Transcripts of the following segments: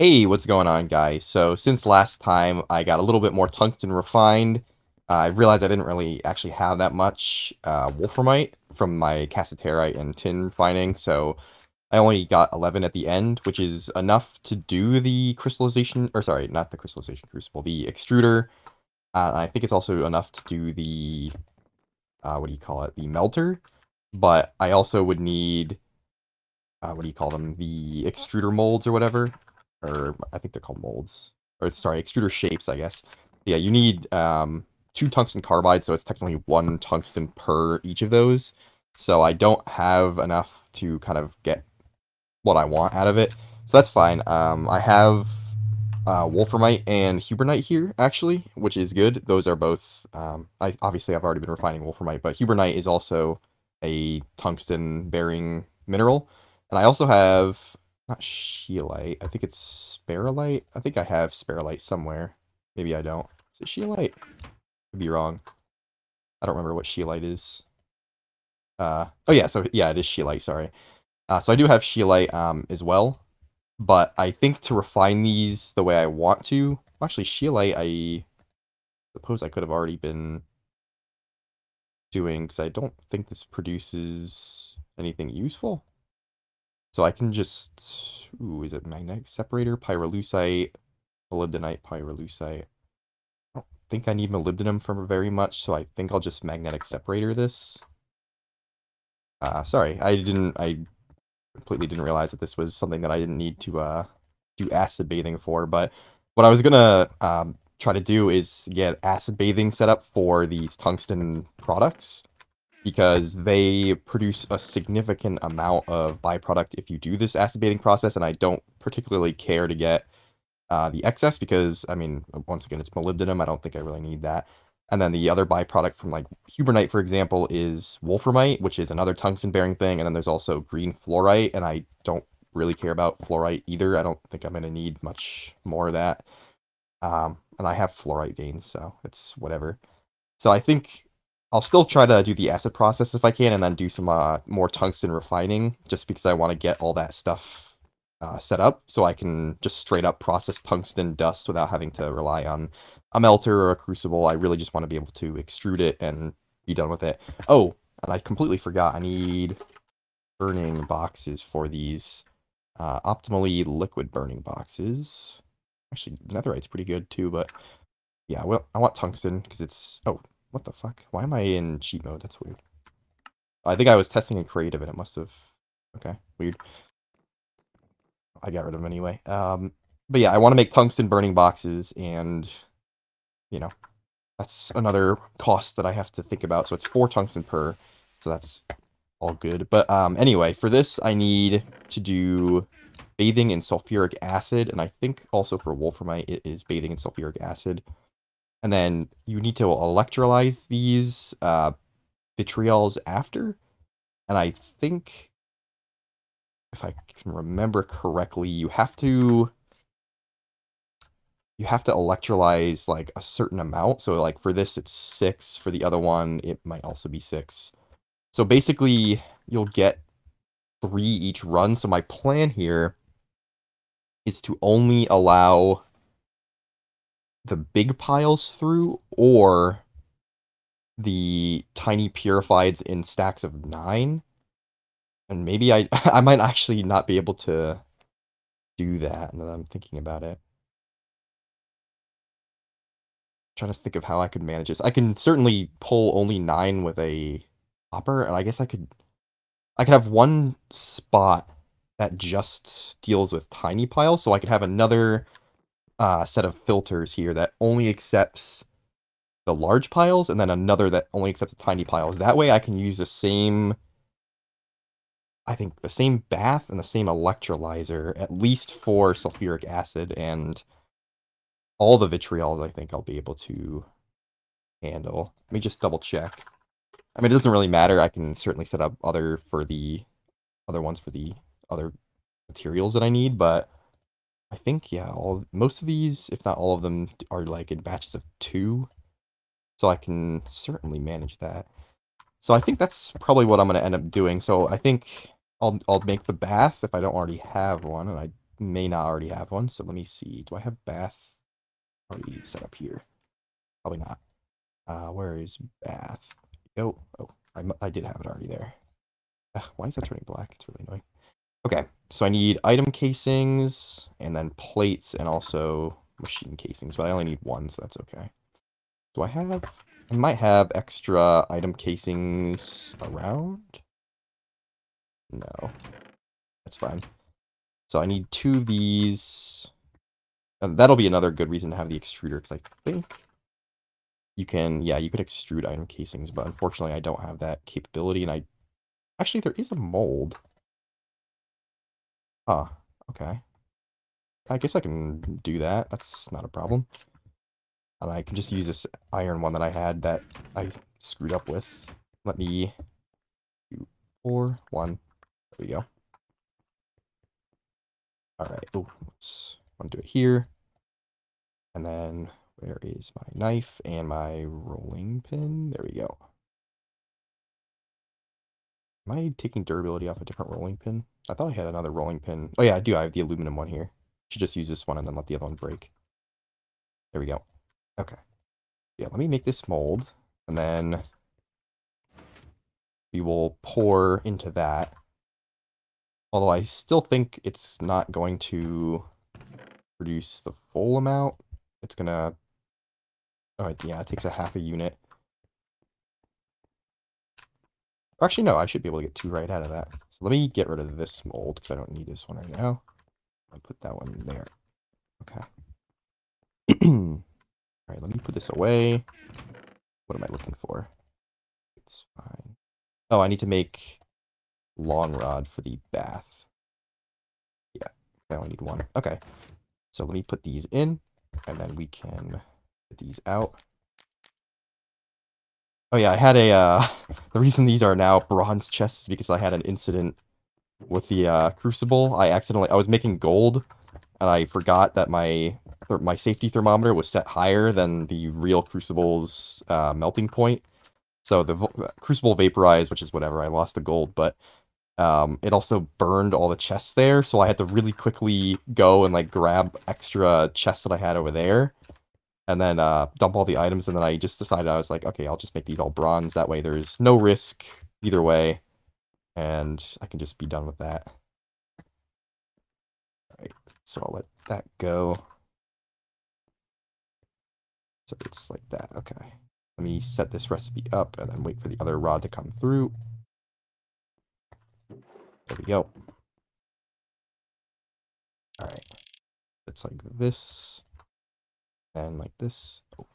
Hey, what's going on, guys? So, since last time I got a little bit more tungsten refined, I realized I didn't really actually have that much wolframite from my cassiterite and tin refining, so I only got 11 at the end, which is enough to do the crystallization, or sorry, not the crystallization crucible, the extruder. I think it's also enough to do the, what do you call it, the melter, but I also would need what do you call them? The extruder molds or whatever, or I think they're called molds, or sorry, extruder shapes, I guess. Yeah, you need two tungsten carbide, so it's technically one tungsten per each of those. So I don't have enough to kind of get what I want out of it, so that's fine. I have wolframite and hubernite here actually, which is good. Those are both. I've already been refining wolframite, but hubernite is also a tungsten bearing mineral. And I also have not scheelite. I think it's sparolite. I think I have sparolite somewhere. Maybe I don't. Is it scheelite? Could be wrong. I don't remember what scheelite is. Oh yeah, so yeah, it is scheelite. Sorry. So I do have scheelite as well. But I think to refine these the way I want to, actually, scheelite, I suppose I could have already been doing, because I don't think this produces anything useful. So I can just, ooh, is it magnetic separator, pyrolusite, molybdenite, pyrolusite? I don't think I need molybdenum for very much, so I think I'll just magnetic separator this. Sorry, I completely didn't realize that this was something that I didn't need to do acid bathing for. But what I was gonna try to do is get acid bathing set up for these tungsten products because they produce a significant amount of byproduct if you do this acid bathing process, and I don't particularly care to get the excess because, I mean, once again, it's molybdenum. I don't think I really need that. And then the other byproduct from like hubernite, for example, is wolframite, which is another tungsten-bearing thing. And then there's also green fluorite, and I don't really care about fluorite either. I don't think I'm going to need much more of that. And I have fluorite veins, so it's whatever. So I think I'll still try to do the acid process if I can, and then do some more tungsten refining, just because I want to get all that stuff set up, so I can just straight up process tungsten dust without having to rely on a melter or a crucible. I really just want to be able to extrude it and be done with it. Oh, and I completely forgot, I need burning boxes for these optimally liquid burning boxes. Actually, netherite's pretty good too, but yeah, well, I want tungsten because it's... Oh, what the fuck? Why am I in cheat mode? That's weird. I think I was testing in creative and it must have... Okay, weird. I got rid of them anyway. But yeah, I want to make tungsten burning boxes, and, you know, that's another cost that I have to think about. So it's 4 tungsten per, so that's all good. But anyway, for this, I need to do bathing in sulfuric acid, and I think also for wolframite, it is bathing in sulfuric acid. And then you need to electrolyze these vitriols after. And I think, if I can remember correctly, you have to electrolyze like a certain amount. So like for this, it's 6. For the other one, it might also be 6. So basically, you'll get 3 each run. So my plan here is to only allow the big piles through, or the tiny purifieds in stacks of 9. And maybe I I might actually not be able to do that now that I'm thinking about it. Trying to think of how I could manage this. I can certainly pull only 9 with a hopper, and I guess I could have one spot that just deals with tiny piles, so I could have another set of filters here that only accepts the large piles, and then another that only accepts the tiny piles. That way I can use the same, I think, the same bath and the same electrolyzer, at least for sulfuric acid, and all the vitriols I think I'll be able to handle. Let me just double check. I mean, it doesn't really matter. I can certainly set up other ones for the other materials that I need, but I think, yeah, most of these, if not all of them, are like in batches of 2, so I can certainly manage that. So I think that's probably what I'm going to end up doing. So I think I'll make the bath if I don't already have one, and I may not already have one, so let me see. Do I have bath already set up here? Probably not. Where is bath? Oh, I did have it already there. Why is that turning black? It's really annoying. Okay, so I need item casings, and then plates, and also machine casings, but I only need one, so that's okay. Do I have... I might have extra item casings around? No. That's fine. So I need 2 of these. And that'll be another good reason to have the extruder, because I think you can... Yeah, you could extrude item casings, but unfortunately I don't have that capability, and I... Actually, there is a mold. Huh. Okay. I guess I can do that. That's not a problem. And I can just use this iron one that I had that I screwed up with. Let me do 4, 1. There we go. Alright. Oh, let's do it here. And then where is my knife and my rolling pin? There we go. Am I taking durability off a different rolling pin? I thought I had another rolling pin. Oh yeah, I do. I have the aluminum one here. Should just use this one and then let the other one break. There we go. Okay. Yeah, let me make this mold. And then we will pour into that. Although I still think it's not going to produce the full amount. It's gonna... Oh, yeah, it takes a half a unit. Actually, no, I should be able to get 2 right out of that. So let me get rid of this mold, because I don't need this one right now. I'll put that one there. Okay. Alright, let me put this away. What am I looking for? It's fine. Oh, I need to make long rod for the bath. Yeah, I only need 1. Okay. So let me put these in, and then we can get these out. Oh yeah, I had a, the reason these are now bronze chests is because I had an incident with the, crucible. I was making gold, and I forgot that my safety thermometer was set higher than the real crucible's, melting point. So the crucible vaporized, which is whatever, I lost the gold, but, it also burned all the chests there, so I had to really quickly go and, like, grab extra chests that I had over there. And then dump all the items, and then I just decided, I was like, okay, I'll just make these all bronze. That way there's no risk either way, and I can just be done with that. Alright, so I'll let that go. So it's like that, okay. Let me set this recipe up, and then wait for the other rod to come through. There we go. Alright. It's like this, and like this. Oh.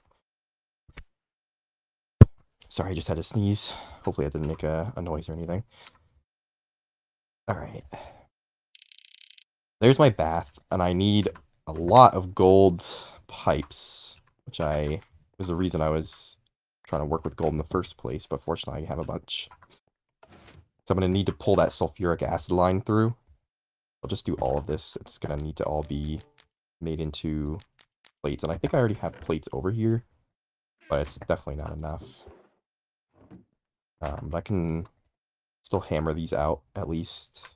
Sorry, I just had to sneeze. Hopefully that didn't make a noise or anything. Alright. There's my bath, and I need a lot of gold pipes, which was the reason I was trying to work with gold in the first place, but fortunately I have a bunch. So I'm going to need to pull that sulfuric acid line through. I'll just do all of this. It's going to need to all be made into plates, and I think I already have plates over here, but it's definitely not enough. But I can still hammer these out, at least.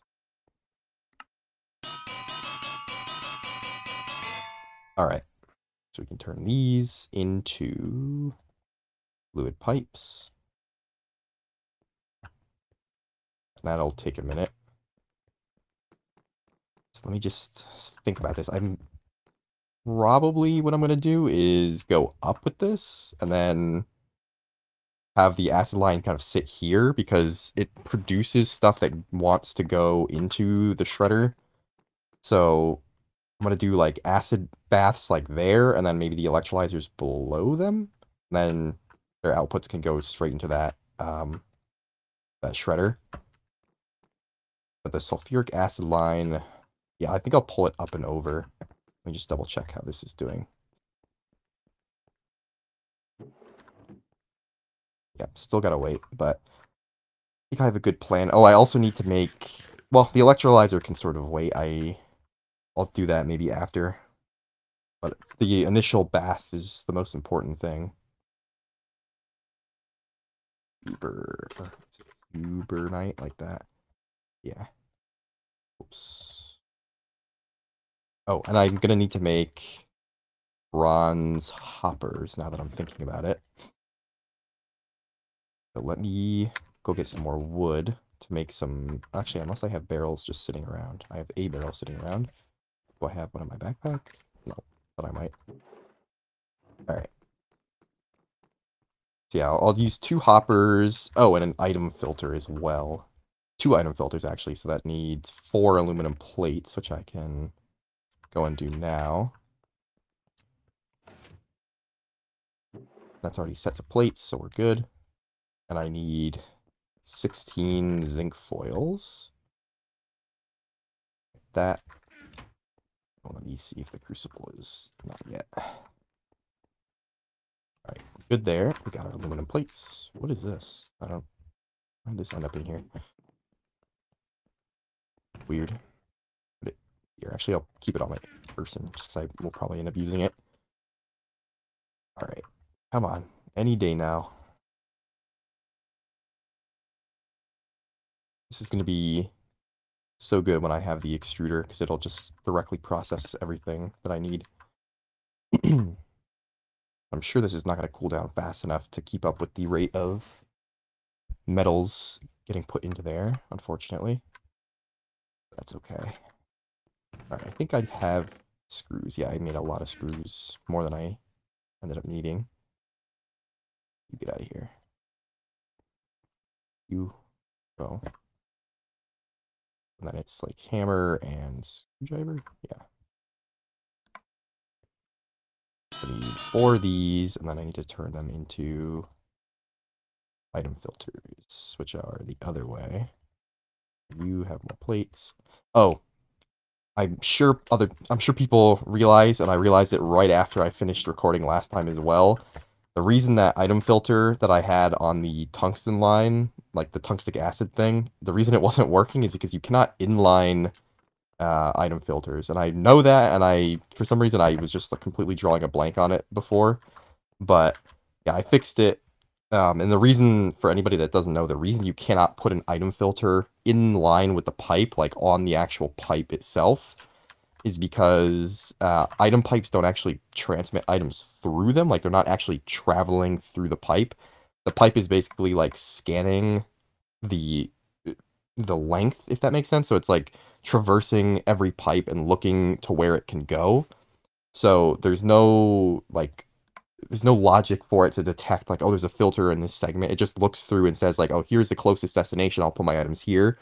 Alright, so we can turn these into fluid pipes. That'll take a minute. So let me just think about this. I'm probably what I'm going to do is go up with this and then have the acid line kind of sit here because it produces stuff that wants to go into the shredder. So I'm going to do like acid baths like there, and then maybe the electrolyzers below them. And then their outputs can go straight into that, that shredder. But the sulfuric acid line, yeah, I think I'll pull it up and over. Let me just double check how this is doing. Yep, still gotta wait, but I think I have a good plan. Oh, I also need to make... Well, the electrolyzer can sort of wait. I'll do that maybe after. But the initial bath is the most important thing. Uber night, like that. Yeah. Oops. Oh, and I'm gonna need to make bronze hoppers now that I'm thinking about it. So let me go get some more wood to make some... Actually, unless I have barrels just sitting around. I have a barrel sitting around. Do I have one in my backpack? No, but I might. Alright. So yeah, I'll use 2 hoppers. Oh, and an item filter as well. 2 item filters, actually, so that needs 4 aluminum plates, which I can go and do now. That's already set to plates, so we're good. And I need 16 zinc foils. That. Well, let me see if the crucible is not yet. Alright, good there. We got our aluminum plates. What is this? I don't... How did this end up in here? Weird. Put it here. Actually, I'll keep it on my person, just because I will probably end up using it. Alright. Come on. Any day now. This is going to be so good when I have the extruder, because it'll just directly process everything that I need. I'm sure this is not going to cool down fast enough to keep up with the rate of metals getting put into there, unfortunately. That's okay. Alright, I think I have screws. Yeah, I made a lot of screws, more than I ended up needing. You get out of here. You go. And then it's like hammer and screwdriver. Yeah. I need 4 of these, and then I need to turn them into item filters, which are the other way. You have more plates. Oh, I'm sure people realize, and I realized it right after I finished recording last time as well. The reason that item filter that I had on the tungsten line, like the tungstic acid thing, the reason it wasn't working is because you cannot inline item filters. And I know that, and for some reason, I was just like completely drawing a blank on it before. But yeah, I fixed it. And the reason, for anybody that doesn't know, the reason you cannot put an item filter in line with the pipe, like on the actual pipe itself, is because item pipes don't actually transmit items through them. Like, they're not actually traveling through the pipe. The pipe is basically, like, scanning the length, if that makes sense. So it's, like, traversing every pipe and looking to where it can go. So there's no, like, there's no logic for it to detect, like, oh, there's a filter in this segment. It just looks through and says, like, oh, here's the closest destination. I'll put my items here.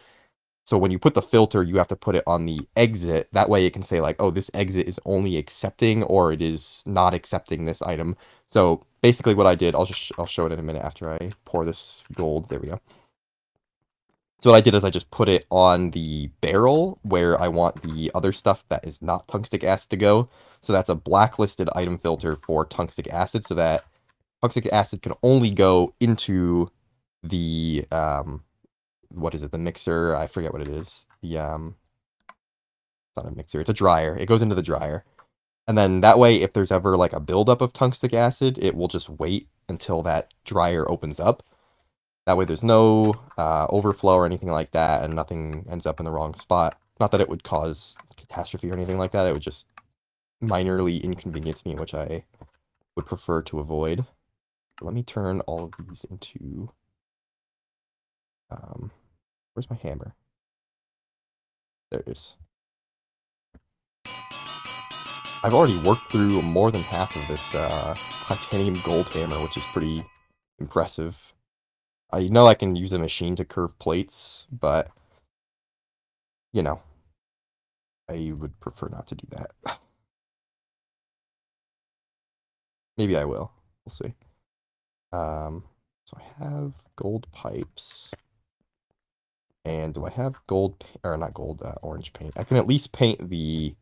So when you put the filter, you have to put it on the exit. That way it can say, like, oh, this exit is only accepting or it is not accepting this item. So basically what I did, I'll show it in a minute after I pour this gold. There we go. So what I did is I just put it on the barrel where I want the other stuff that is not tungstic acid to go. So that's a blacklisted item filter for tungstic acid, so that tungstic acid can only go into the, what is it, the mixer? I forget what it is. The, it's not a mixer, it's a dryer. It goes into the dryer. And then that way, if there's ever like a buildup of tungstic acid, it will just wait until that dryer opens up. That way there's no overflow or anything like that, and nothing ends up in the wrong spot. Not that it would cause catastrophe or anything like that, it would just minorly inconvenience me, which I would prefer to avoid. Let me turn all of these into... where's my hammer? There it is. I've already worked through more than half of this titanium gold hammer, which is pretty impressive. I know I can use a machine to curve plates, but, you know, I would prefer not to do that. Maybe I will. We'll see. So I have gold pipes. And do I have gold, or not gold, orange paint? I can at least paint the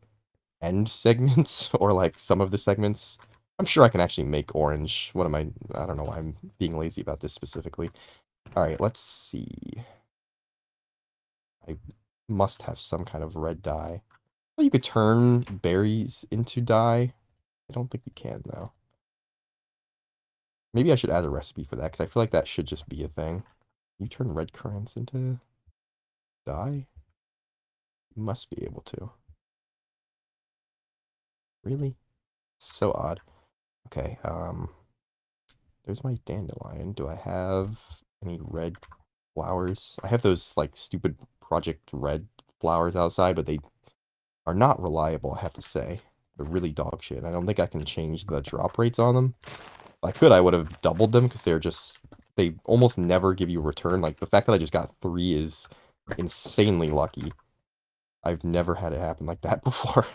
end segments, or like some of the segments. I'm sure I can actually make orange. What am I don't know why I'm being lazy about this specifically. Alright, let's see. I must have some kind of red dye. Well, you could turn berries into dye. I don't think you can, though. Maybe I should add a recipe for that, because I feel like that should just be a thing. You turn red currants into dye? You must be able to. Really? So odd. Okay, there's my dandelion. Do I have any red flowers? I have those, like, stupid Project Red flowers outside, but they are not reliable, I have to say. They're really dog shit. I don't think I can change the drop rates on them. If I could, I would have doubled them, because they almost never give you a return. Like, the fact that I just got 3 is insanely lucky. I've never had it happen like that before.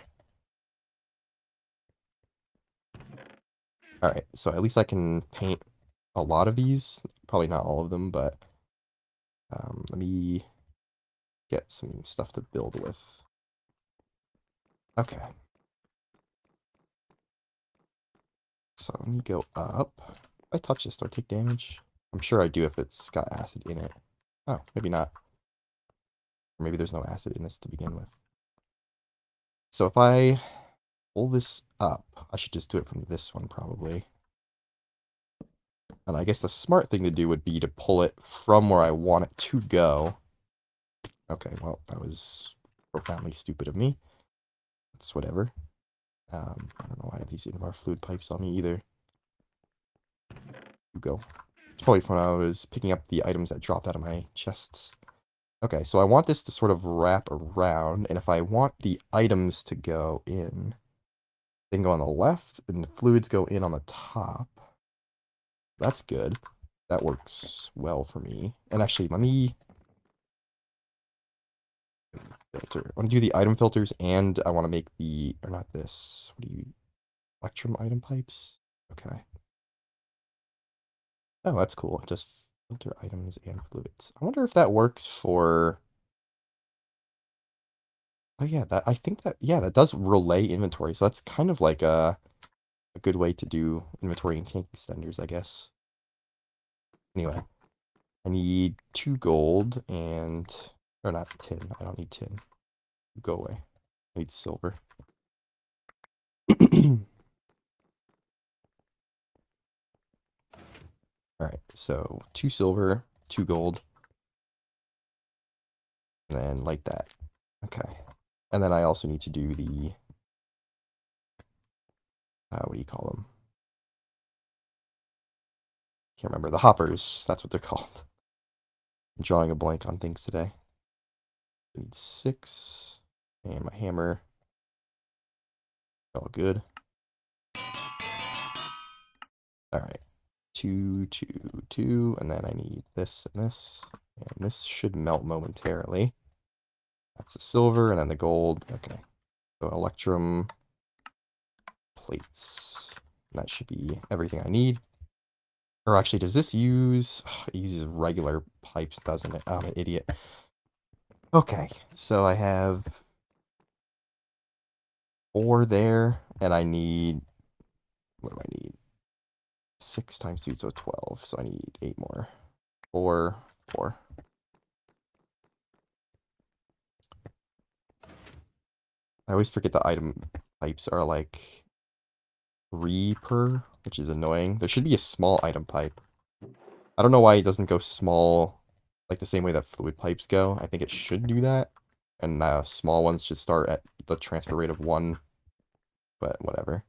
Alright, so at least I can paint a lot of these. Probably not all of them, but let me get some stuff to build with. Okay. So let me go up. If I touch this, do I take damage? I'm sure I do if it's got acid in it. Oh, maybe not. Or maybe there's no acid in this to begin with. So if I pull this up, I should just do it from this one probably. And I guess the smart thing to do would be to pull it from where I want it to go. Okay, well, that was profoundly stupid of me. It's whatever. I don't know why I have these Invar fluid pipes on me either. You go. It's probably when I was picking up the items that dropped out of my chests. Okay, so I want this to sort of wrap around, and if I want the items to go in, they can go on the left, and the fluids go in on the top. That's good. That works well for me. And actually, let me filter. I want to do the item filters, and I want to make the, or not this, what do you, electrum item pipes? Okay. Oh, that's cool. Just filter items and fluids. I wonder if that works for... Oh yeah, I think that, yeah, that does relay inventory. So that's kind of like a good way to do inventory and tank extenders, I guess. Anyway, I need 2 gold and, or not tin. I don't need tin. Go away. I need silver. Alright, so 2 silver, 2 gold, and then like that. Okay. And then I also need to do the, what do you call them? Can't remember. The hoppers. That's what they're called. I'm drawing a blank on things today. I need 6. And my hammer. All good. Alright. 2, 2, 2. And then I need this and this. And this should melt momentarily. That's the silver and then the gold. Okay. So electrum plates. And that should be everything I need. Or actually, does this use... It uses regular pipes, doesn't it? Oh, I'm an idiot. Okay, so I have 4 there, and I need... What do I need? 6 times 2, so 12. So I need 8 more. 4, 4. I always forget the item pipes are like 3 per, which is annoying. There should be a small item pipe. I don't know why it doesn't go small, like the same way that fluid pipes go. I think it should do that. And small ones should start at the transfer rate of 1. But whatever.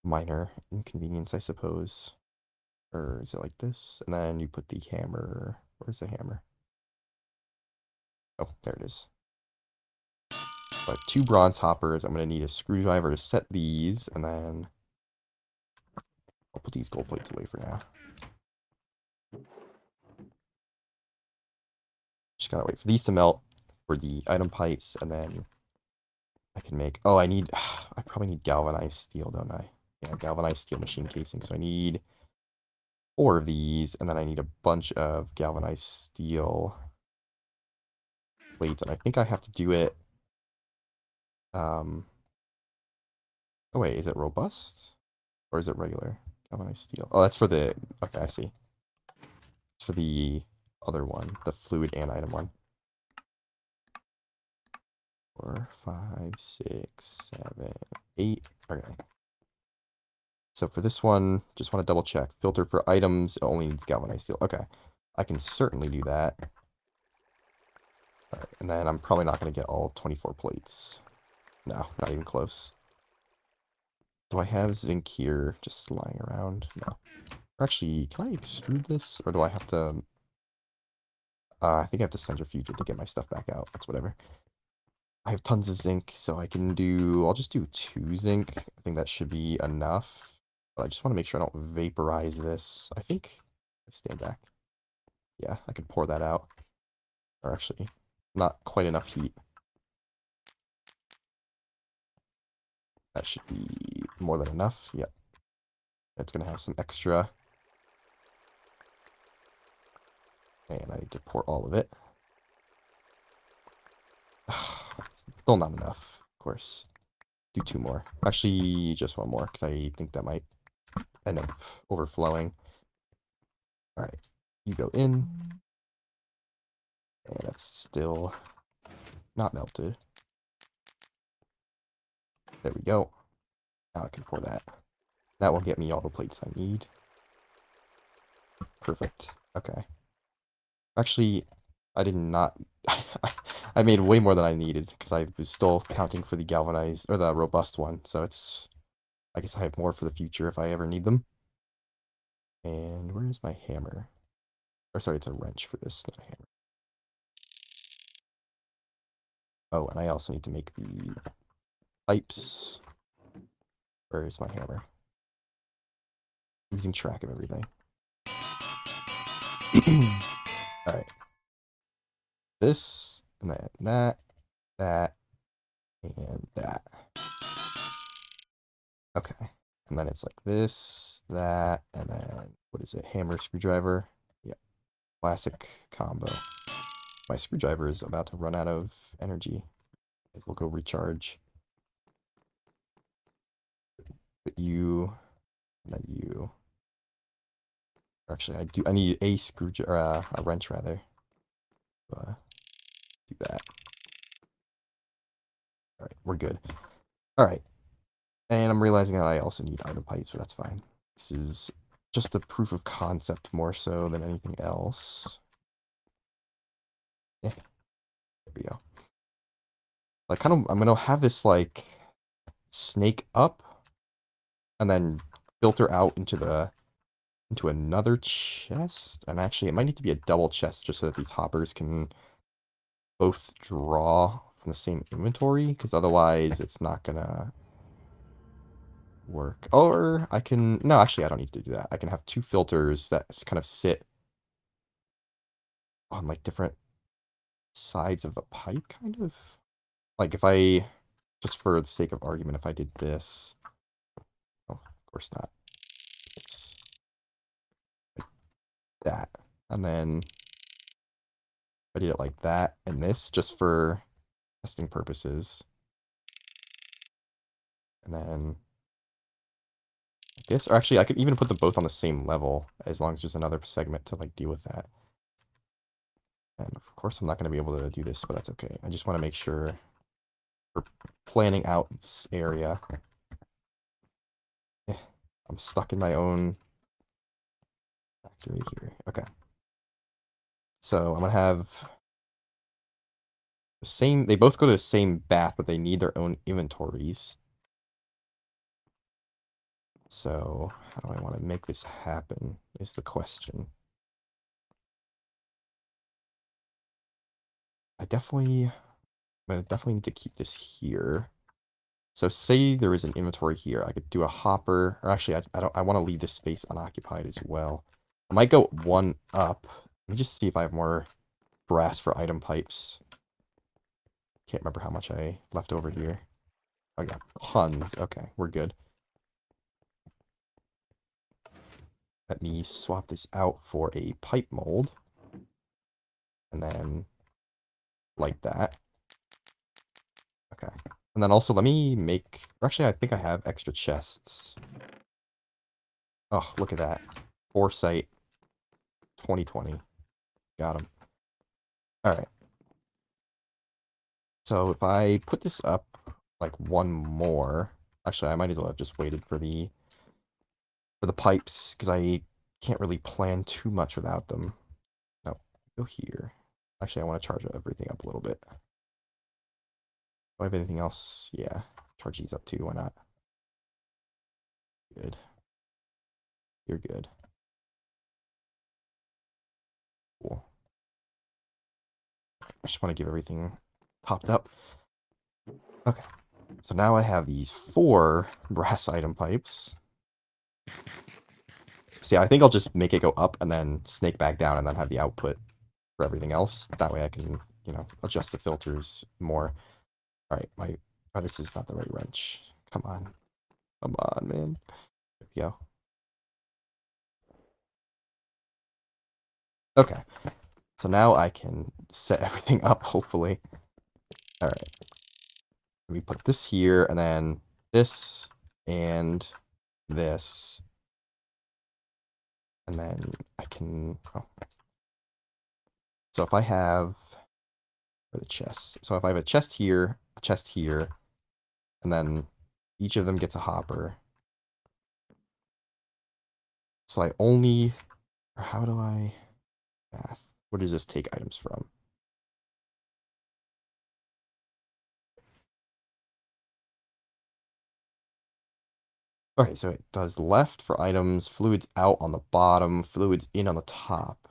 Minor inconvenience, I suppose. Or is it like this? And then you put the hammer. Where's the hammer? Oh, there it is. But 2 bronze hoppers. I'm going to need a screwdriver to set these. And then I'll put these gold plates away for now. Just gotta wait for these to melt for the item pipes. And then I can make... Oh, I need... I probably need galvanized steel, don't I? Yeah, galvanized steel machine casing. So I need 4 of these. And then I need a bunch of galvanized steel plates. And I think I have to do it... Oh wait, is it robust? Or is it regular? Galvanized steel. Oh, that's for the... Okay, I see. It's for the other one. The fluid and item one. 4, 5, 6, 7, 8. Okay. So for this one, just want to double check. Filter for items, it only needs galvanized steel. Okay. I can certainly do that. Alright, and then I'm probably not going to get all 24 plates. No, not even close. Do I have zinc here just lying around? No. Actually, can I extrude this? Or do I have to... I think I have to centrifuge it to get my stuff back out. That's whatever. I have tons of zinc, so I can do... I'll just do 2 zinc. I think that should be enough. But I just want to make sure I don't vaporize this. I think... Stand back. Yeah, I can pour that out. Or actually, not quite enough heat. That should be more than enough. Yep. It's going to have some extra. And I need to pour all of it. It's still not enough, of course. Do 2 more. Actually, just 1 more, because I think that might end up overflowing. Alright, you go in. And it's still not melted. There we go. Now I can pour that. That will get me all the plates I need. Perfect. Okay. Actually, I did not... I made way more than I needed, because I was still counting for the galvanized, or the robust one, so it's... I guess I have more for the future if I ever need them. And where is my hammer? Or sorry, it's a wrench for this, not a hammer. Oh, and I also need to make the pipes. Where is my hammer? Losing track of everything. Alright. This, and then that, and that. Okay. And then it's like this, that, and then, what is it? Hammer, screwdriver. Yep. Classic combo. My screwdriver is about to run out of energy. We'll go recharge. But you, and then you. Actually, I need a screwdriver, a wrench rather. Do that. Alright, we're good. Alright. And I'm realizing that I also need item pipes, so that's fine. This is just a proof of concept more so than anything else. Yeah. There we go. Like, I'm gonna have this, like, snake up, and then filter out into another chest. And actually, it might need to be a double chest just so that these hoppers can both draw from the same inventory, because otherwise it's not gonna work. Or I can... No, actually, I don't need to do that. I can have 2 filters that kind of sit on, like, different sides of the pipe, kind of. Like, if I... Just for the sake of argument, if I did this... Oh, of course not. It's like that. And then... I did it like that and this, just for testing purposes. And then... Like this. Or actually, I could even put them both on the same level, as long as there's another segment to, like, deal with that. And of course, I'm not going to be able to do this, but that's okay. I just want to make sure we're planning out this area. I'm stuck in my own factory here. Okay. So I'm going to have the same... They both go to the same bath, but they need their own inventories. So how do I want to make this happen is the question. I'm going to definitely need to keep this here. So say there is an inventory here. I could do a hopper. Or actually, I want to leave this space unoccupied as well. I might go 1 up. Let me just see if I have more brass for item pipes. Can't remember how much I left over here. Oh, yeah, tons. Okay, we're good. Let me swap this out for a pipe mold. And then like that. Okay. And then also let me make... Actually, I think I have extra chests. Oh, look at that. Foresight 2020. Got him. Alright. So if I put this up like 1 more... Actually, I might as well have just waited for the pipes, because I can't really plan too much without them. No, go here. Actually, I want to charge everything up a little bit. Do I have anything else? Yeah, charge these up too, why not? Good. You're good. Cool. I just want to give everything topped up. Okay. So now I have these 4 brass item pipes. See, I think I'll just make it go up and then snake back down and then have the output for everything else. That way I can, you know, adjust the filters more. All right, oh, this is not the right wrench. Come on. Come on, man. There we go. Okay. So now I can set everything up, hopefully. All right. Let me put this here, and then this, and this. And then I can... Oh. So if I have... For the chest. So if I have a chest here, and then each of them gets a hopper. So I only... Or how do I... Math. Where does this take items from? Okay, so it does left for items, fluids out on the bottom, fluids in on the top,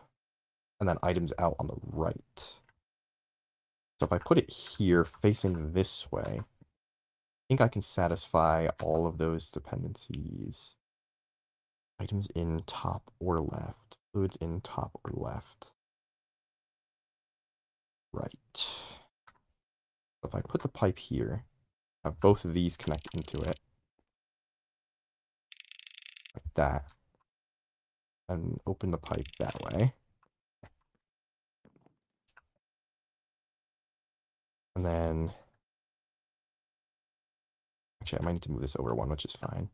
and then items out on the right. So if I put it here facing this way, I think I can satisfy all of those dependencies. Items in top or left, fluids in top or left. Right. So if I put the pipe here, have both of these connect into it, like that, and open the pipe that way. And then, actually, I might need to move this over one, which is fine.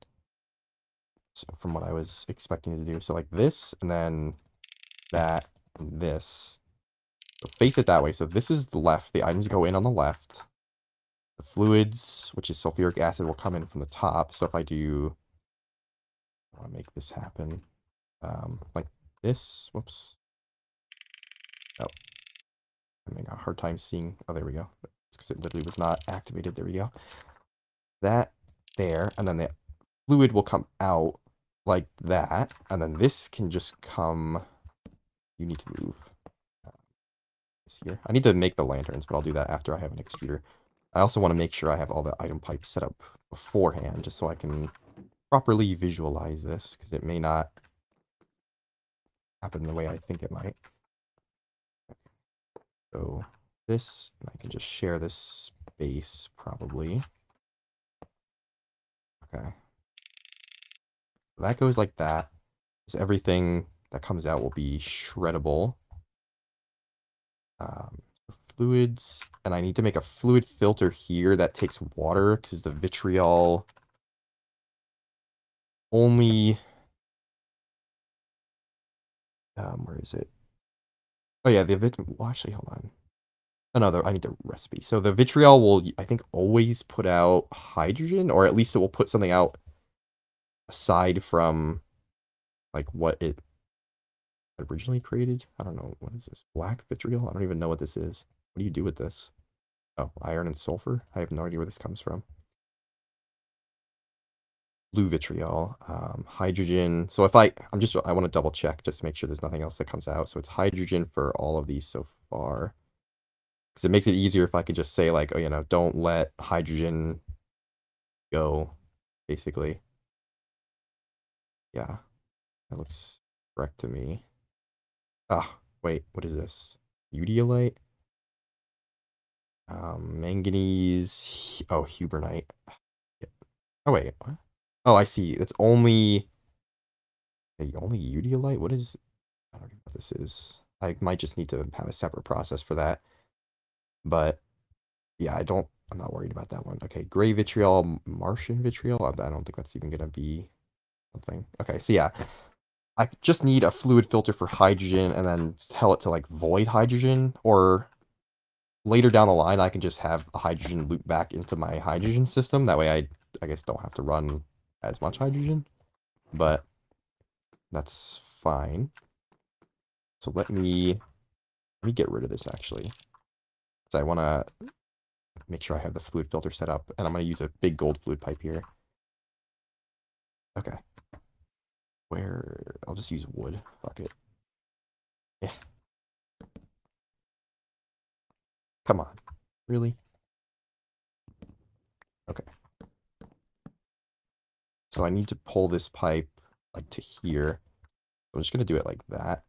So from what I was expecting to do. So like this, and then that, and this. So face it that way. So this is the left. The items go in on the left. The fluids, which is sulfuric acid, will come in from the top. So if I do, I want to make this happen. Like this. Whoops. Oh, I'm having a hard time seeing. Oh, there we go. It's because it literally was not activated. There we go. That there, and then the fluid will come out like that, and then this can just come. You need to move this here. I need to make the lanterns, but I'll do that after I have an extruder. I also want to make sure I have all the item pipes set up beforehand, just so I can properly visualize this, because it may not happen the way I think it might. So this, and I can just share this space, probably. Okay. That goes like that. So everything that comes out will be shreddable. Fluids, and I need to make a fluid filter here that takes water, because the vitriol only... where is it? Oh yeah, well, actually, hold on. Oh no, I need the recipe. So the vitriol will, I think, always put out hydrogen, or at least it will put something out aside from, like, what it originally created. I don't know. What is this? Black vitriol? I don't even know what this is. What do you do with this? Oh, iron and sulfur? I have no idea where this comes from. Blue vitriol, hydrogen. So if I want to double check just to make sure there's nothing else that comes out. So it's hydrogen for all of these so far. Because it makes it easier if I could just say, like, oh, you know, don't let hydrogen go, basically. Yeah, that looks correct to me. Ah, wait, what is this? Eudiolite? Manganese. Oh, hubernite. Oh, wait, what? Oh, I see. It's only eudiolite? What is... I don't know what this is. I might just need to have a separate process for that. But yeah, I'm not worried about that one. Okay, gray vitriol, Martian vitriol. I don't think that's even gonna be something. Okay, so yeah, I just need a fluid filter for hydrogen and then tell it to, like, void hydrogen, or later down the line I can just have a hydrogen loop back into my hydrogen system. That way I guess don't have to run as much hydrogen, but that's fine. So let me get rid of this, actually. So I want to make sure I have the fluid filter set up, and I'm going to use a big gold fluid pipe here. Okay. Where... I'll just use wood. Fuck it. Yeah. Come on. Really? Okay. So I need to pull this pipe, like, to here. I'm just going to do it like that.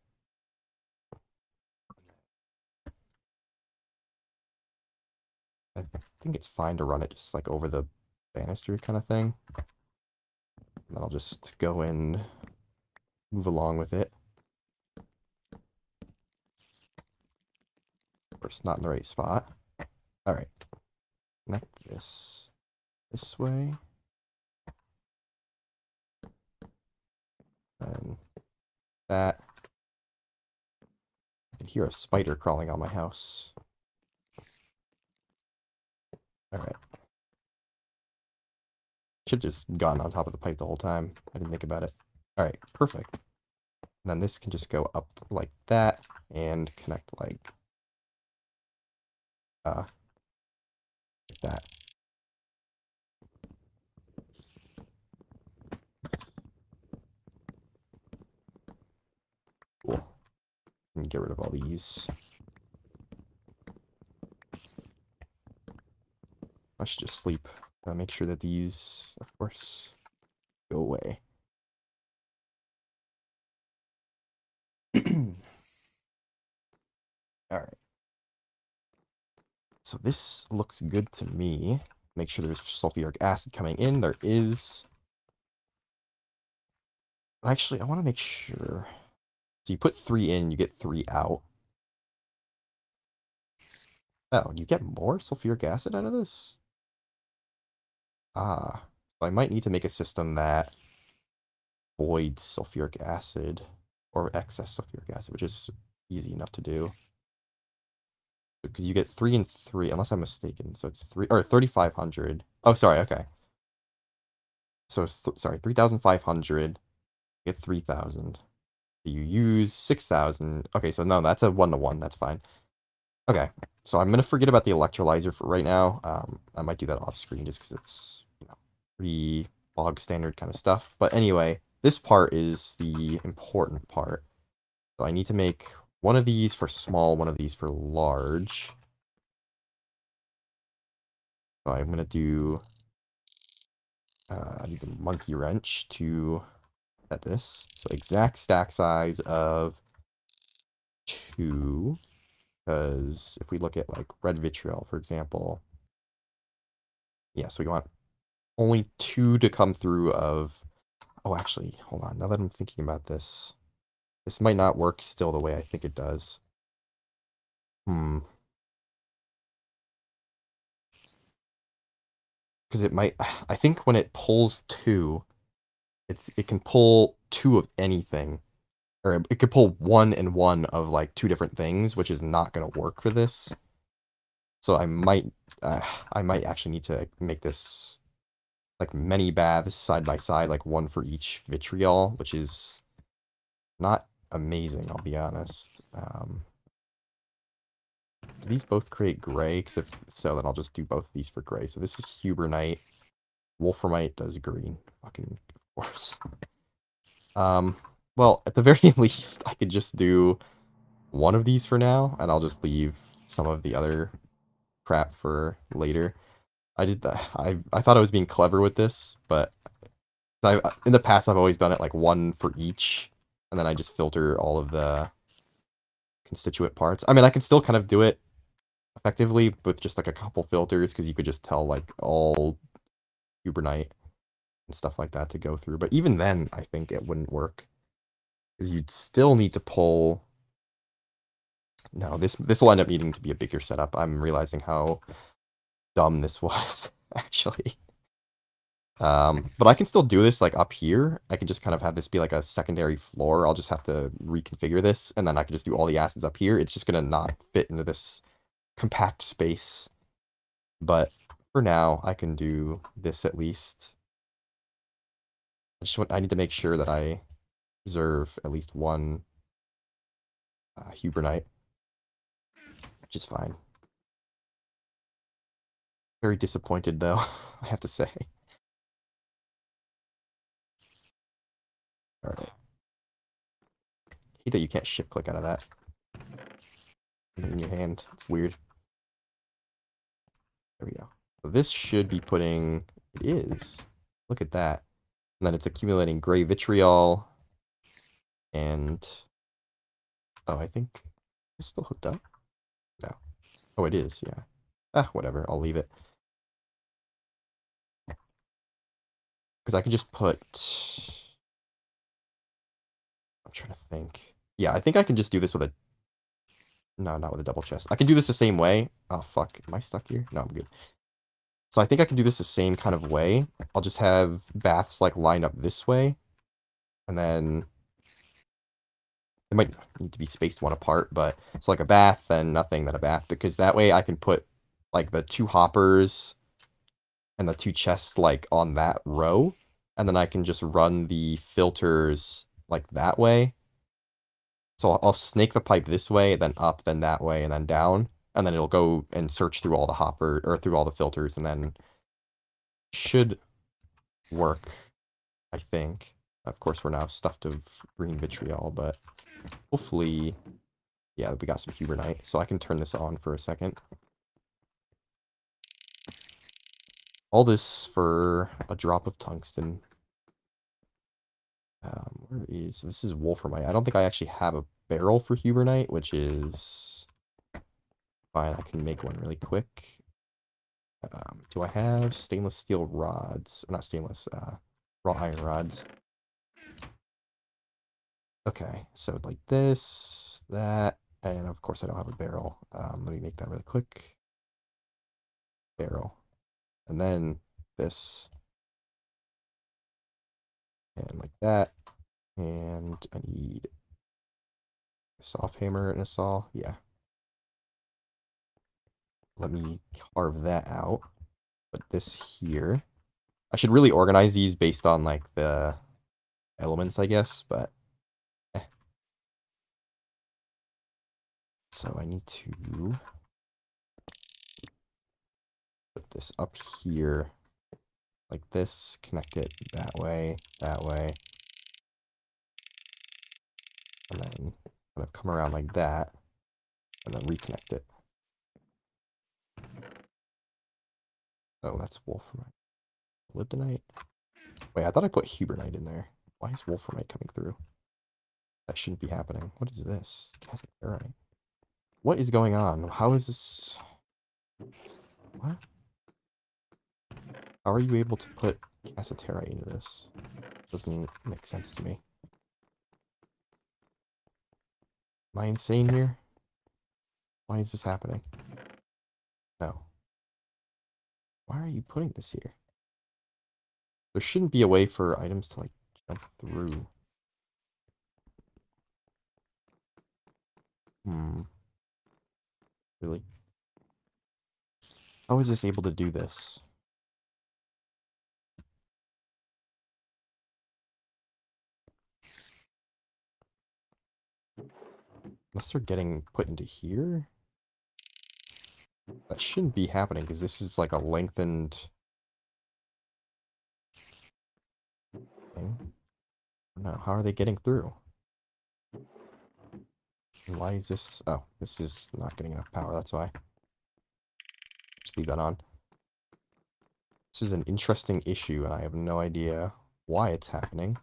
I think it's fine to run it just, like, over the banister kind of thing. And then I'll just go and move along with it. Of course, not in the right spot. Alright. Connect this way. And that. I can hear a spider crawling on my house. Alright. Should have just gone on top of the pipe the whole time. I didn't think about it. Alright, perfect. And then this can just go up like that and connect like that. Cool. Let me get rid of all these. I should just sleep. Make sure that these, of course, go away. Alright. So this looks good to me. Make sure there's sulfuric acid coming in. There is. Actually, I want to make sure. So you put 3 in, you get 3 out. Oh, you get more sulfuric acid out of this? Ah. So I might need to make a system that voids sulfuric acid. Or excess sulfuric acid, which is easy enough to do. Because you get 3 and 3, unless I'm mistaken. So it's 3, or 3,500. Oh, sorry, okay. So, sorry, 3,500, get 3,000. You use 6,000. Okay, so no, that's a 1-to-1. That's fine. Okay, so I'm going to forget about the electrolyzer for right now. I might do that off screen just because it's, pretty bog standard kind of stuff. But anyway, this part is the important part. So I need to make one of these for small, one of these for large. So I'm going to do... I need the monkey wrench to set this. So exact stack size of 2. Because if we look at like red vitriol, for example, yeah, so we want only 2 to come through of... Oh, actually, hold on. Now that I'm thinking about this, this might not work still the way I think it does. Because it might... I think when it pulls 2, it can pull 2 of anything. Or it could pull 1 and 1 of like 2 different things, which is not going to work for this. So I might actually need to make this like many baths side by side, like 1 for each vitriol, which is not amazing, I'll be honest. Do these both create gray? Because if so, then I'll just do both of these for gray. So this is Hubernite. Wolframite does green. Fucking of course. Well, at the very least, I could just do one of these for now, and I'll just leave some of the other crap for later. I did that. I thought I was being clever with this, but in the past I've always done it like 1 for each, and then I just filter all of the constituent parts. I mean, I can still kind of do it effectively with just like a couple filters, because you could just tell like all Hubernite and stuff like that to go through. But even then, I think it wouldn't work, because you'd still need to pull... No, this will end up needing to be a bigger setup. I'm realizing how dumb this was, actually. But I can still do this like up here. I can just kind of have this be like a secondary floor. I'll just have to reconfigure this, and then I can just do all the acids up here. It's just gonna not fit into this compact space. But for now, I can do this at least. I need to make sure that I reserve at least 1 Hubernite, which is fine. Very disappointed, though, I have to say. Alright. Hate that you can't shift click out of that. In your hand. It's weird. There we go. So this should be putting... It is. Look at that. And then it's accumulating gray vitriol. And... Oh, I think... It's still hooked up? No. Oh, it is, yeah. Ah, whatever. I'll leave it. Because I can just put... I'm trying to think. Yeah, I think I can just do this with a... No, not with a double chest. I can do this the same way. Oh, fuck. Am I stuck here? No, I'm good. So I think I can do this the same kind of way. I'll just have baths, like, lined up this way. And then... It might need to be spaced one apart, but it's like a bath, then nothing, then a bath. Because that way I can put, like, the 2 hoppers and the 2 chests, like, on that row. And then I can just run the filters, like, that way. So I'll snake the pipe this way, then up, then that way, and then down. And then it'll go and search through all the hopper, or through all the filters, and then should work, I think. Of course, we're now stuffed of green vitriol, but hopefully, yeah, we got some Hubernite. So I can turn this on for a second. All this for a drop of tungsten. Where is... This is wolframite. I don't think I actually have a barrel for Hubernite, which is fine. I can make one really quick. Do I have stainless steel rods? Or not stainless, raw iron rods. Okay, so like this, that, and of course I don't have a barrel. Let me make that really quick. Barrel. And then this. And like that. And I need a soft hammer and a saw. Yeah. Let me carve that out. Put this here. I should really organize these based on like the elements, I guess, but so I need to put this up here like this, connect it that way, and then kind of come around like that, and then reconnect it. Oh, that's wolframite. Molybdenite? Wait, I thought I put Hubernite in there. Why is wolframite coming through? That shouldn't be happening. What is this? Cassiterite. What is going on? How is this... What? How are you able to put cassiterite into this? Doesn't make sense to me. Am I insane here? Why is this happening? No. Why are you putting this here? There shouldn't be a way for items to, like, jump through. Really? How is this able to do this? Unless they're getting put into here? That shouldn't be happening, because this is like a lengthened thing. No, how are they getting through? And why is this... Oh, this is not getting enough power, that's why. Just leave that on. This is an interesting issue, and I have no idea why it's happening.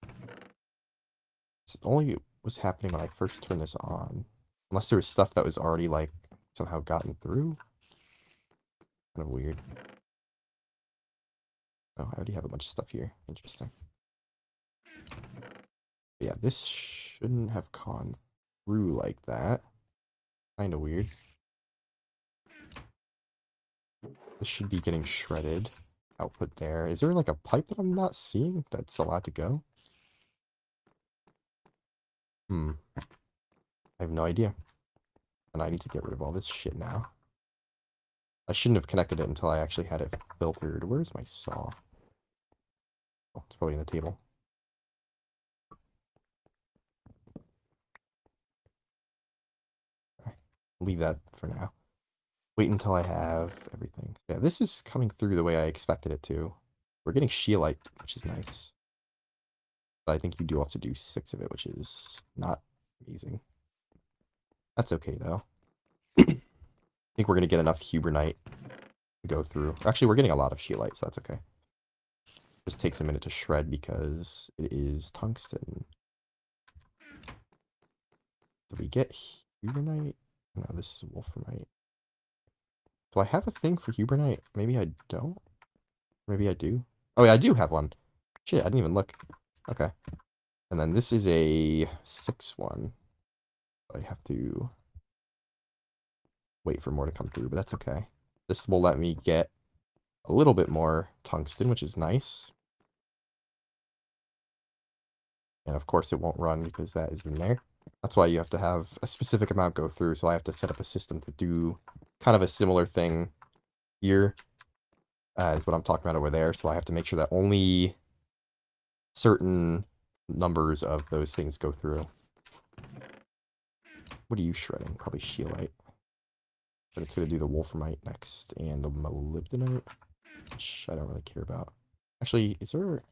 It only was happening when I first turned this on. Unless there was stuff that was already, like, somehow gotten through. Kind of weird. Oh, I already have a bunch of stuff here. Interesting. But yeah, this shouldn't have gone through like that. Kind of weird. This should be getting shredded. Output there. Is there like a pipe that I'm not seeing that's allowed to go? I have no idea. And I need to get rid of all this shit now. I shouldn't have connected it until I actually had it filtered. Where's my saw? Oh, it's probably in the table. Okay. Leave that for now. Wait until I have everything. Yeah, this is coming through the way I expected it to. We're getting scheelite, which is nice. But I think you do have to do 6 of it, which is not amazing. That's okay, though. I think we're going to get enough Hubernite to go through. Actually, we're getting a lot of Scheelite, so that's okay. Just takes a minute to shred because it is tungsten. Do we get Hubernite? No, this is Wolframite. Do I have a thing for Hubernite? Maybe I don't. Maybe I do. Oh, yeah, I do have one. Shit, I didn't even look. Okay. And then this is a 6 one. I have to wait for more to come through, but that's okay. This will let me get a little bit more tungsten, which is nice. And of course it won't run because that is in there. That's why you have to have a specific amount go through. So I have to set up a system to do kind of a similar thing here as what I'm talking about over there. So I have to make sure that only certain numbers of those things go through. What are you shredding? Probably Scheelite. But it's going to do the Wolframite next and the Molybdenite, which I don't really care about. Actually, is there...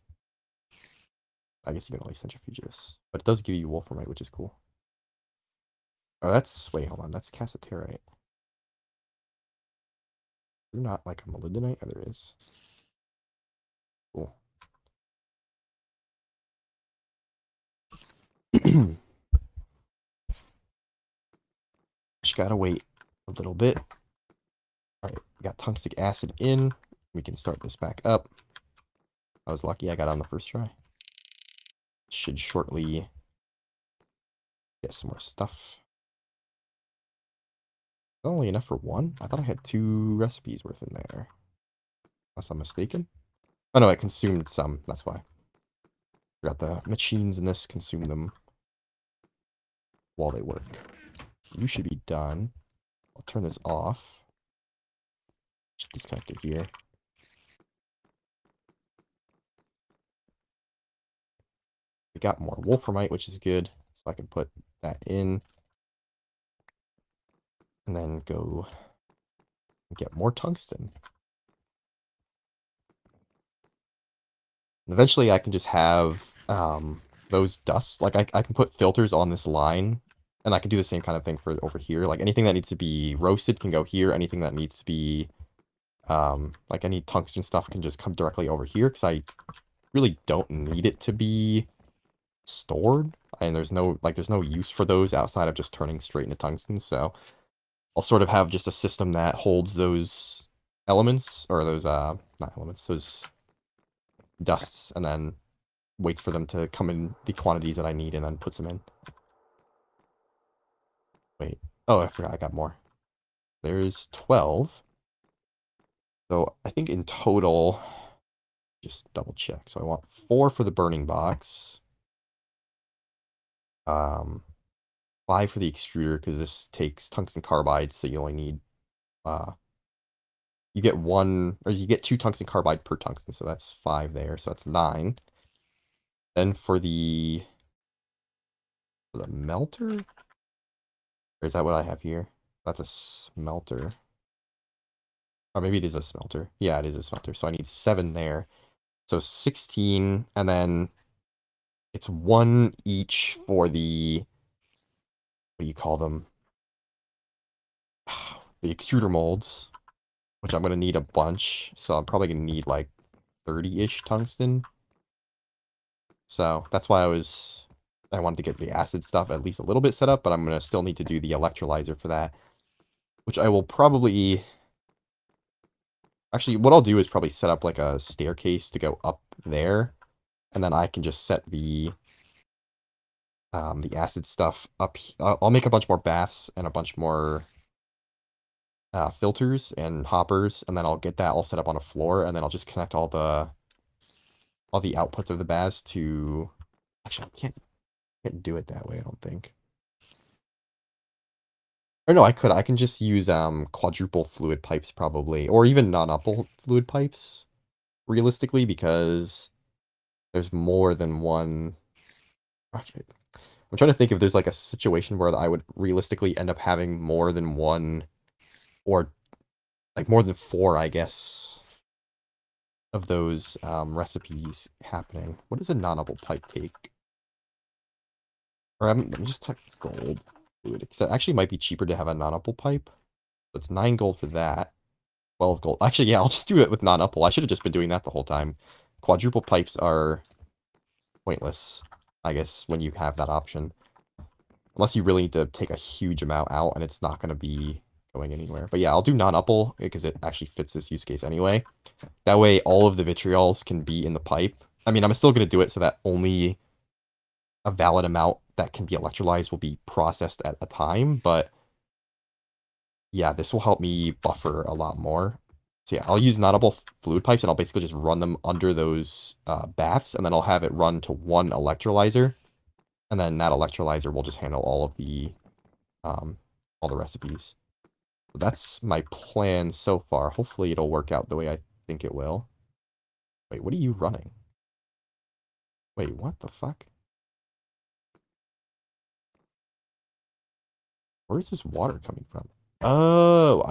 I guess you can only centrifuge this. But it does give you Wolframite, which is cool. Oh, that's... Wait, hold on. That's Cassiterite. There's not like a Molybdenite? Oh, there is. Cool. Just gotta wait a little bit. Alright, we got tungstic acid in. We can start this back up. I was lucky I got on the first try. Should shortly get some more stuff. Only enough for one? I thought I had 2 recipes worth in there. Unless I'm mistaken. Oh no, I consumed some, that's why. Forgot the machines in this consume them while they work. You should be done. I'll turn this off. Just disconnect it here. We got more Wolframite, which is good. So I can put that in. And then go and get more tungsten. And eventually I can just have those dusts. Like I can put filters on this line. And I can do the same kind of thing for over here. Like anything that needs to be roasted can go here. Anything that needs to be like any tungsten stuff can just come directly over here. Because I really don't need it to be stored. And there's no use for those outside of just turning straight into tungsten. So I'll sort of have just a system that holds those elements, or those, not elements, those dusts, and then waits for them to come in the quantities that I need, and then puts them in. Wait. Oh, I forgot I got more. There's 12. So I think in total, just double check. So I want 4 for the burning box. 5 for the extruder, because this takes tungsten carbide, so you only need, you get 1, or you get 2 tungsten carbide per tungsten, so that's 5 there, so that's 9. Then for the melter? Or is that what I have here? That's a smelter. Or maybe it is a smelter. Yeah, it is a smelter, so I need 7 there. So 16, and then it's 1 each for the, what do you call them? The extruder molds, which I'm going to need a bunch, so I'm probably going to need like 30-ish tungsten. So that's why I wanted to get the acid stuff at least a little bit set up, but I'm going to still need to do the electrolyzer for that, which I will probably... Actually, what I'll do is probably set up like a staircase to go up there, and then I can just set the acid stuff up. I'll make a bunch more baths and a bunch more filters and hoppers, and then I'll get that all set up on a floor, and then I'll just connect all the outputs of the baths to... Actually, I can't do it that way, I don't think. Or no, I could. I can just use quadruple fluid pipes probably, or even non-upple fluid pipes, realistically, because there's more than one. Actually, I'm trying to think if there's like a situation where I would realistically end up having more than one, or like more than 4, I guess. of those recipes happening. What does a non-opal pipe take? Or let me just check gold fluid. Because it actually might be cheaper to have a non-opal pipe. So it's 9 gold for that. 12 gold. Actually, yeah, I'll just do it with non-opal. I should have just been doing that the whole time. Quadruple pipes are pointless, I guess, when you have that option. Unless you really need to take a huge amount out, and it's not going to be going anywhere. But yeah, I'll do non-opal, because it actually fits this use case anyway. That way, all of the vitriols can be in the pipe. I mean, I'm still going to do it so that only a valid amount that can be electrolyzed will be processed at a time, but yeah, this will help me buffer a lot more. So yeah, I'll use non-opal fluid pipes, and I'll basically just run them under those baths, and then I'll have it run to one electrolyzer, and then that electrolyzer will just handle all the recipes. So that's my plan so far. Hopefully it'll work out the way I think it will. Wait, what are you running? Wait, what the fuck? Where is this water coming from? Oh,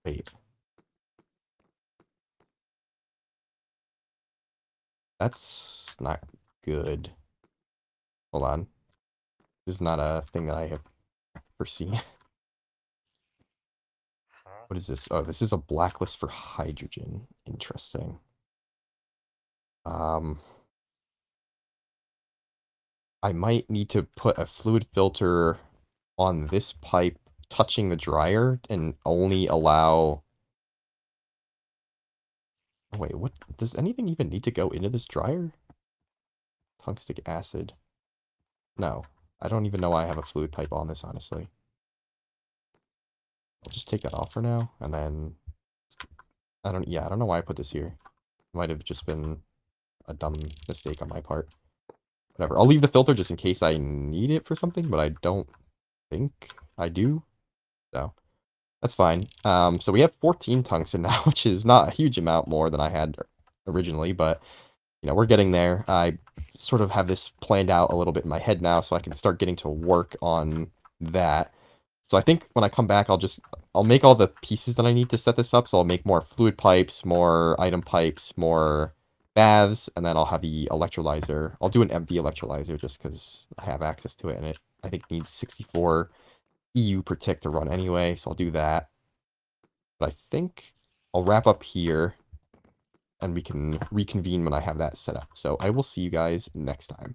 wait. That's not good. Hold on. This is not a thing that I have foreseen. What is this? Oh, this is a blacklist for hydrogen. Interesting. I might need to put a fluid filter on this pipe touching the dryer and only allow... Wait, what? Does anything even need to go into this dryer? Tungstic acid. No. I don't even know why I have a fluid pipe on this, honestly. I'll just take that off for now, and then... I don't know why I put this here. Might have just been a dumb mistake on my part. Whatever. I'll leave the filter just in case I need it for something, but I don't think I do. So, that's fine. So we have 14 tungsten now, which is not a huge amount more than I had originally, but, you know, we're getting there. I sort of have this planned out a little bit in my head now, so I can start getting to work on that. So I think when I come back, I'll make all the pieces that I need to set this up. So I'll make more fluid pipes, more item pipes, more baths, and then I'll have the electrolyzer. I'll do an empty electrolyzer just because I have access to it, and it, I think, needs 64 EU per tick to run anyway, so I'll do that. But I think I'll wrap up here, and we can reconvene when I have that set up. So I will see you guys next time.